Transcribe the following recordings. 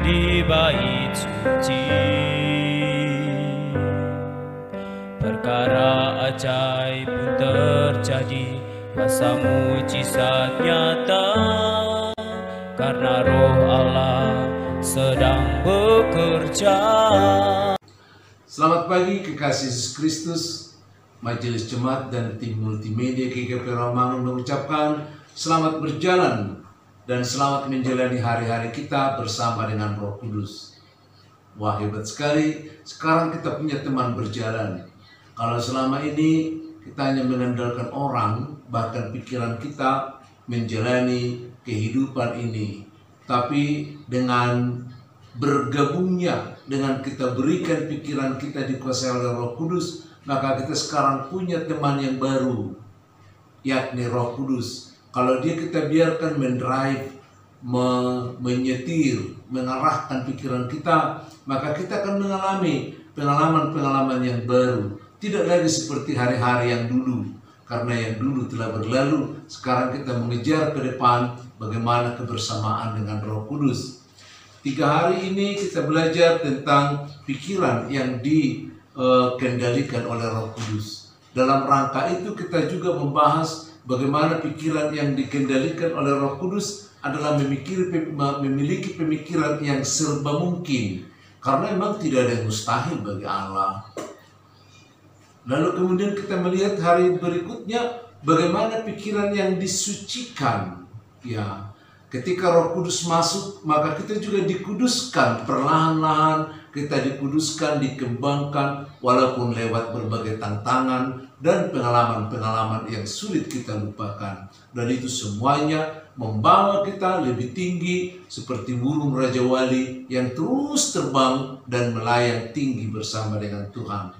di bait suci. Perkara ajaib pun terjadi, kuasa mujizat nyata, karena Roh Allah sedang bekerja. Selamat pagi kekasih Yesus Kristus. Majelis Jemaat dan tim multimedia GKPI Rawamangun mengucapkan selamat berjalan dan selamat menjalani hari-hari kita bersama dengan Roh Kudus. Wah, hebat sekali, sekarang kita punya teman berjalan. Kalau selama ini kita hanya mengandalkan orang, bahkan pikiran kita menjalani kehidupan ini. Tapi dengan bergabungnya, dengan kita berikan pikiran kita dikuasai oleh Roh Kudus, maka kita sekarang punya teman yang baru, yakni Roh Kudus. Kalau dia kita biarkan mendrive, menyetir, mengarahkan pikiran kita, maka kita akan mengalami pengalaman-pengalaman yang baru. Tidak lagi seperti hari-hari yang dulu, karena yang dulu telah berlalu. Sekarang kita mengejar ke depan bagaimana kebersamaan dengan Roh Kudus. 3 hari ini kita belajar tentang pikiran yang dikendalikan oleh Roh Kudus. Dalam rangka itu kita juga membahas bagaimana pikiran yang dikendalikan oleh Roh Kudus adalah memiliki pemikiran yang serba mungkin. Karena memang tidak ada yang mustahil bagi Allah. Lalu kemudian kita melihat hari berikutnya bagaimana pikiran yang disucikan. Ya, ketika Roh Kudus masuk, maka kita juga dikuduskan perlahan-lahan. Kita dikuduskan, dikembangkan, walaupun lewat berbagai tantangan dan pengalaman-pengalaman yang sulit kita lupakan. Dan itu semuanya membawa kita lebih tinggi seperti burung Raja Wali yang terus terbang dan melayang tinggi bersama dengan Tuhan.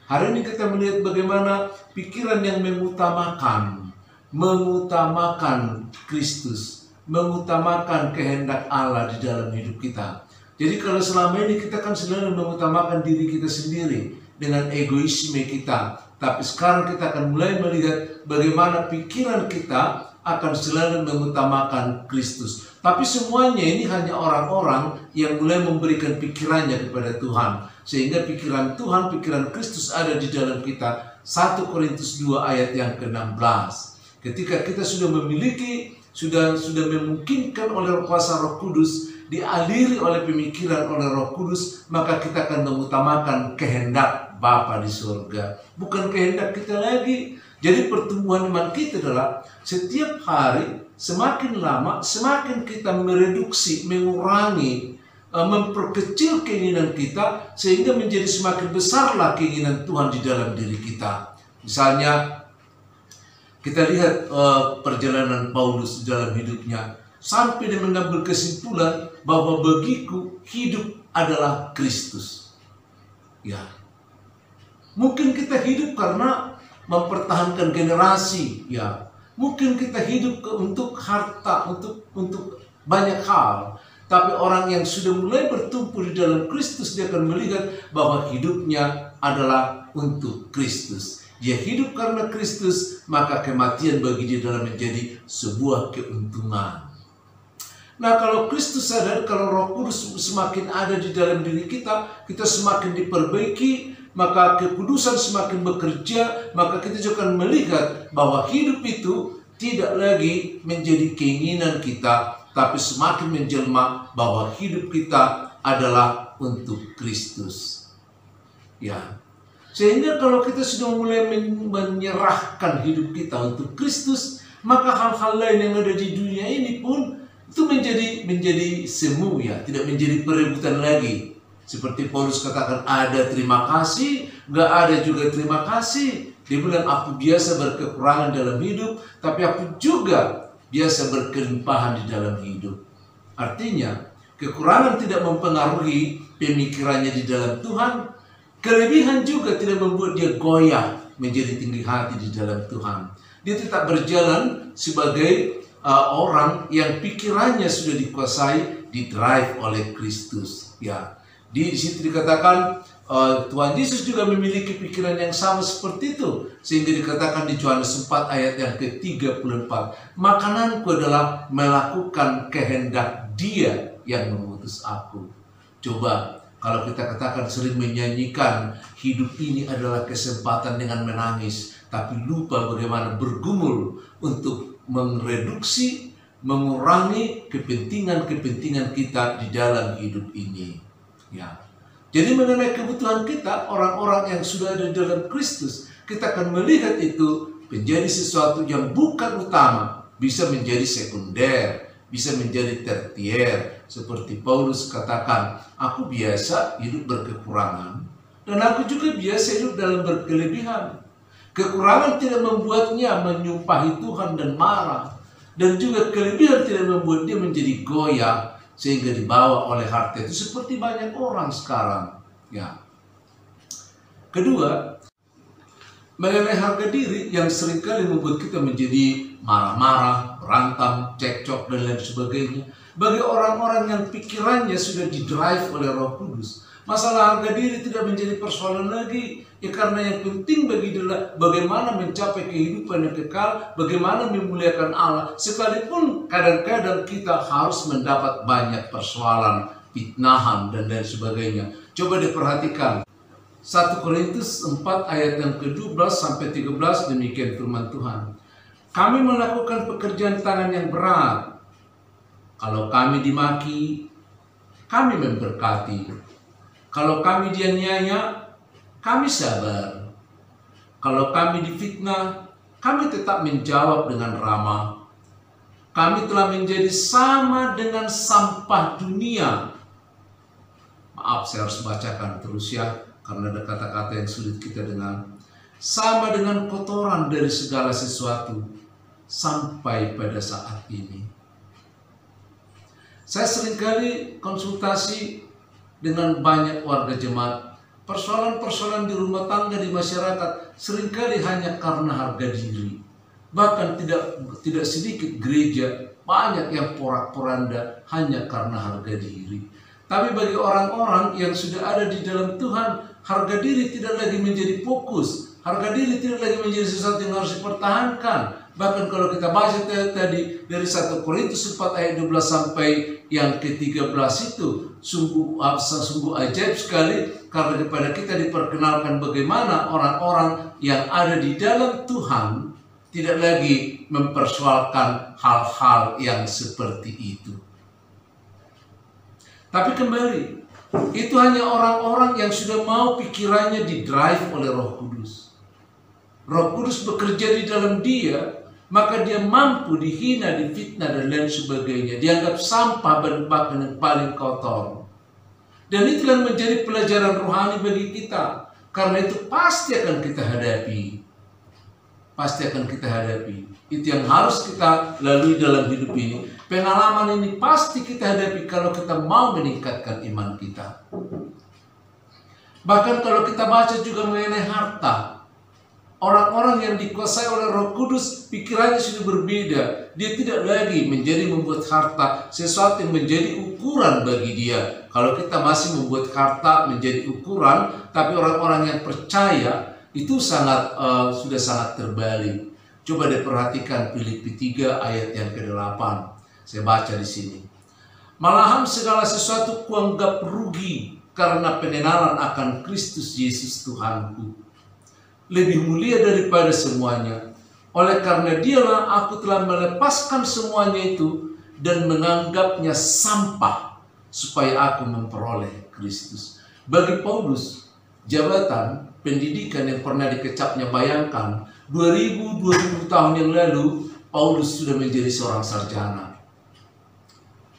Hari ini kita melihat bagaimana pikiran yang mengutamakan Kristus, mengutamakan kehendak Allah di dalam hidup kita. Jadi kalau selama ini kita kan selalu mengutamakan diri kita sendiri dengan egoisme kita. Tapi sekarang kita akan mulai melihat bagaimana pikiran kita akan selalu mengutamakan Kristus. Tapi semuanya ini hanya orang-orang yang mulai memberikan pikirannya kepada Tuhan. Sehingga pikiran Tuhan, pikiran Kristus ada di dalam kita. 1 Korintus 2 ayat yang ke-16. Ketika kita sudah memiliki, sudah memungkinkan oleh kuasa Roh Kudus, dialiri oleh pemikiran oleh Roh Kudus, maka kita akan mengutamakan kehendak Bapa di surga, bukan kehendak kita lagi. Jadi pertumbuhan iman kita adalah setiap hari semakin lama semakin kita mereduksi, mengurangi, memperkecil keinginan kita sehingga menjadi semakin besarlah keinginan Tuhan di dalam diri kita. Misalnya kita lihat perjalanan Paulus dalam hidupnya sampai dia mengambil kesimpulan bahwa bagiku hidup adalah Kristus. Ya, mungkin kita hidup karena mempertahankan generasi, ya. Mungkin kita hidup untuk harta, untuk banyak hal. Tapi orang yang sudah mulai bertumpu di dalam Kristus, dia akan melihat bahwa hidupnya adalah untuk Kristus. Dia hidup karena Kristus, maka kematian bagi dia dalam menjadi sebuah keuntungan. Nah, kalau Kristus sadar, kalau Roh Kudus semakin ada di dalam diri kita, kita semakin diperbaiki, maka kekudusan semakin bekerja, maka kita juga akan melihat bahwa hidup itu tidak lagi menjadi keinginan kita, tapi semakin menjelma bahwa hidup kita adalah untuk Kristus. Ya, sehingga kalau kita sudah mulai menyerahkan hidup kita untuk Kristus, maka hal-hal lain yang ada di dunia ini pun itu menjadi semu, ya, tidak menjadi perebutan lagi. Seperti Paulus katakan, ada terima kasih, nggak ada juga terima kasih. Dia bilang, aku biasa berkekurangan dalam hidup, tapi aku juga biasa berkelimpahan di dalam hidup. Artinya, kekurangan tidak mempengaruhi pemikirannya di dalam Tuhan. Kelebihan juga tidak membuat dia goyah menjadi tinggi hati di dalam Tuhan. Dia tetap berjalan sebagai orang yang pikirannya sudah dikuasai, didrive oleh Kristus. Ya, di situ dikatakan Tuhan Yesus juga memiliki pikiran yang sama seperti itu, sehingga dikatakan di Yohanes 4 ayat yang ke-34, makananku adalah melakukan kehendak Dia yang mengutus aku. Coba kalau kita katakan sering menyanyikan hidup ini adalah kesempatan dengan menangis, tapi lupa bagaimana bergumul untuk mereduksi, mengurangi kepentingan-kepentingan kita di dalam hidup ini. Ya. Jadi mengenai kebutuhan kita, orang-orang yang sudah ada di dalam Kristus, kita akan melihat itu menjadi sesuatu yang bukan utama, bisa menjadi sekunder, bisa menjadi tertier. Seperti Paulus katakan, aku biasa hidup berkekurangan, dan aku juga biasa hidup dalam berkelebihan. Kekurangan tidak membuatnya menyumpahi Tuhan dan marah, dan juga kelebihan tidak membuat dia menjadi goyah, sehingga dibawa oleh harta itu seperti banyak orang sekarang. Ya. Kedua, mengenai harga diri yang seringkali membuat kita menjadi marah-marah, berantem, cekcok, dan lain sebagainya. Bagi orang-orang yang pikirannya sudah didrive oleh Roh Kudus, masalah harga diri tidak menjadi persoalan lagi. Ya, karena yang penting bagi dia adalah bagaimana mencapai kehidupan yang kekal, bagaimana memuliakan Allah. Sekalipun kadang-kadang kita harus mendapat banyak persoalan, fitnahan, dan lain sebagainya. Coba diperhatikan. 1 Korintus 4 ayat yang ke-12 sampai 13, demikian firman Tuhan. Kami melakukan pekerjaan tangan yang berat. Kalau kami dimaki, kami memberkati. Kalau kami dianiaya, kami sabar. Kalau kami difitnah, kami tetap menjawab dengan ramah. Kami telah menjadi sama dengan sampah dunia. Maaf, saya harus bacakan terus ya, karena ada kata-kata yang sulit kita dengar. Sama dengan kotoran dari segala sesuatu sampai pada saat ini. Saya seringkali konsultasi dengan banyak warga jemaat. Persoalan-persoalan di rumah tangga, di masyarakat seringkali hanya karena harga diri. Bahkan tidak sedikit gereja banyak yang porak-poranda hanya karena harga diri. Tapi bagi orang-orang yang sudah ada di dalam Tuhan, harga diri tidak lagi menjadi fokus. Harga diri tidak lagi menjadi sesuatu yang harus dipertahankan. Bahkan kalau kita baca tadi dari 1 Korintus 4 ayat 12 sampai yang ke-13 itu sungguh ajaib sekali, karena kepada kita diperkenalkan bagaimana orang-orang yang ada di dalam Tuhan tidak lagi mempersoalkan hal-hal yang seperti itu. Tapi kembali, itu hanya orang-orang yang sudah mau pikirannya didrive oleh Roh Kudus. Roh Kudus bekerja di dalam dia, maka dia mampu dihina, difitnah, dan lain sebagainya. Dianggap sampah dan bahkan yang paling kotor. Dan itu yang menjadi pelajaran rohani bagi kita. Karena itu pasti akan kita hadapi. Pasti akan kita hadapi. Itu yang harus kita lalui dalam hidup ini. Pengalaman ini pasti kita hadapi kalau kita mau meningkatkan iman kita. Bahkan kalau kita baca juga mengenai harta. Orang-orang yang dikuasai oleh Roh Kudus, pikirannya sudah berbeda. Dia tidak lagi menjadi membuat harta sesuatu yang menjadi ukuran bagi dia. Kalau kita masih membuat harta menjadi ukuran, tapi orang-orang yang percaya itu sudah sangat terbalik. Coba diperhatikan Filipi 3 ayat yang ke-8. Saya baca di sini. Malahan segala sesuatu kuanggap rugi karena pengenalan akan Kristus Yesus Tuhanku. Lebih mulia daripada semuanya. Oleh karena dialah aku telah melepaskan semuanya itu dan menganggapnya sampah supaya aku memperoleh Kristus. Bagi Paulus, jabatan pendidikan yang pernah dikecapnya, bayangkan 2000 tahun yang lalu Paulus sudah menjadi seorang sarjana.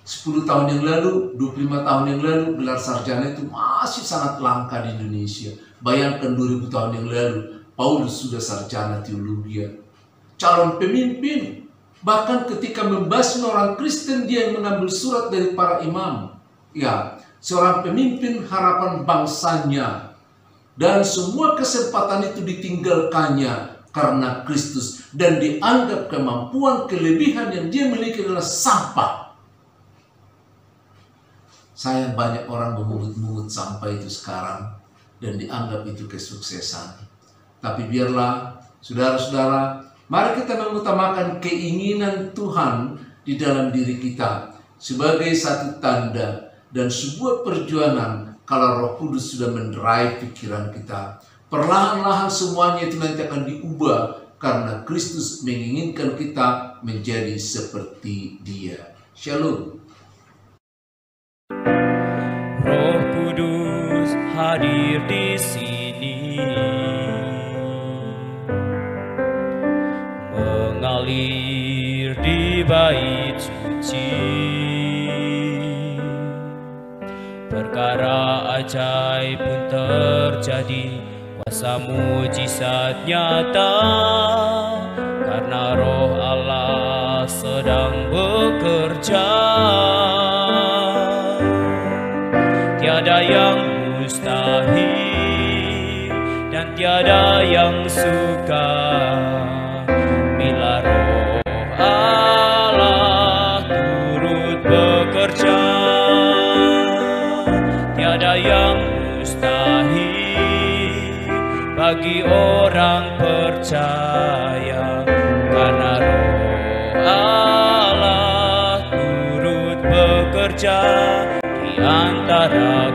10 tahun yang lalu, 25 tahun yang lalu, gelar sarjana itu masih sangat langka di Indonesia. Bayangkan 2000 tahun yang lalu, Paulus sudah sarjana teologi, calon pemimpin. Bahkan ketika membasmi orang Kristen, dia yang mengambil surat dari para imam. Ya, seorang pemimpin harapan bangsanya. Dan semua kesempatan itu ditinggalkannya karena Kristus. Dan dianggap kemampuan, kelebihan yang dia miliki adalah sampah. Sayang banyak orang memungut-mungut sampah itu sekarang. Dan dianggap itu kesuksesan. Tapi biarlah, saudara-saudara, mari kita mengutamakan keinginan Tuhan di dalam diri kita. sebagai satu tanda dan sebuah perjuangan kalau Roh Kudus sudah mendrive pikiran kita. Perlahan-lahan semuanya itu nanti akan diubah karena Kristus menginginkan kita menjadi seperti Dia. Shalom. Roh Kudus hadir di sini, mengalir di bait suci. Perkara ajaib pun terjadi, kuasa mujizat nyata, karena Roh Allah sedang bekerja. Tiada yang mustahil dan tiada yang sukar bila Roh Allah turut bekerja. Tiada yang mustahil bagi orang percaya, karena Roh Allah turut bekerja di antara